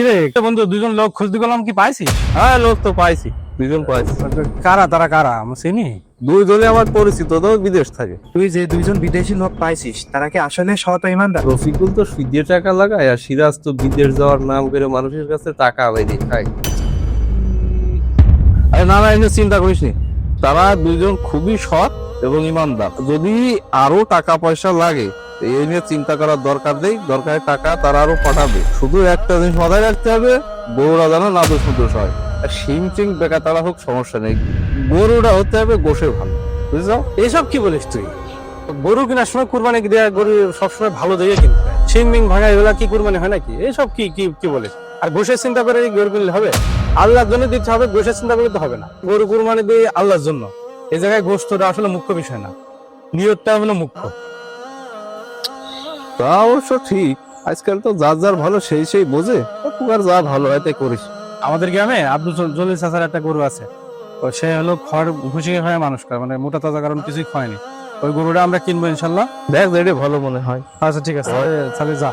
কিরে বন্ধু, দুজন লোক খুঁজতে গেলাম, কি পাইছি? হ্যাঁ, লোক তো পাইছি, দুইজন পাইছি। কারা তারা? কারা আমি চিনি। দুইজনে আমার পরিচিত, তো বিদেশ থাকে। তুই যে দুইজন বিদেশি লোক পাইছিস তারা কি আসলে সৎ ও ইমানদার? রফিকুল তো সুদে টাকা লাগায়, আর সিরাজ তো বিদেশ যাওয়ার নাম করে মানুষের কাছে টাকা আদায় খায়। আরে না না, এনে চিন্তা করিস নি, তারা দুইজন খুবই সৎ এবং ইমানদার। যদি আরো টাকা পয়সা লাগে এই নিয়ে চিন্তা করার দরকার নেই, দরকারে টাকা তারা আরো পাঠাবে। শুধু একটা জিনিস মাথায় রাখতে হবে, বউরা যেন না দোষ দোষ হয়। আর সিং চিং বেকা তারা হোক, সমস্যা নেই, গরুটা হতে হবে গোশে ভালো, বুঝছো? এসব কি বলিস তুই? গরু কেনার সময় কুরবানি দেয়া, গরু সবসময় ভালো দিয়ে কিনতে হয়। শিং মিং ভাঙা এগুলা কি কুরবানি হয় নাকি? এইসব কি কি কি বলিস? আর গোশের চিন্তা করে গরু কিনলে হবে? আল্লাহর জন্য দিতে হবে, গোশের চিন্তা করলে তো হবে না। গরু কুরবানি দিয়ে আল্লাহর জন্য, এই জায়গায় গোশতটা আসলে মুখ্য বিষয় না, নিয়তটা হলো মুখ্য। তা অবশ্য ঠিক, আজকাল তো যার যার ভালো সেই সেই বোঝে, আর যা ভালো হয় তাই করিস। আমাদের গ্রামে আব্দুল জলিল চাচার একটা গরু আছে, তো সে হলো খড় ভুসি হয়ে মানুষ করে, মানে মোটা তাজা, কারণ কিছুই খায়নি। ওই গরুটা আমরা কিনবো ইনশাল্লাহ। দেখ যেটা ভালো মনে হয়। আচ্ছা ঠিক আছে, তাহলে যা।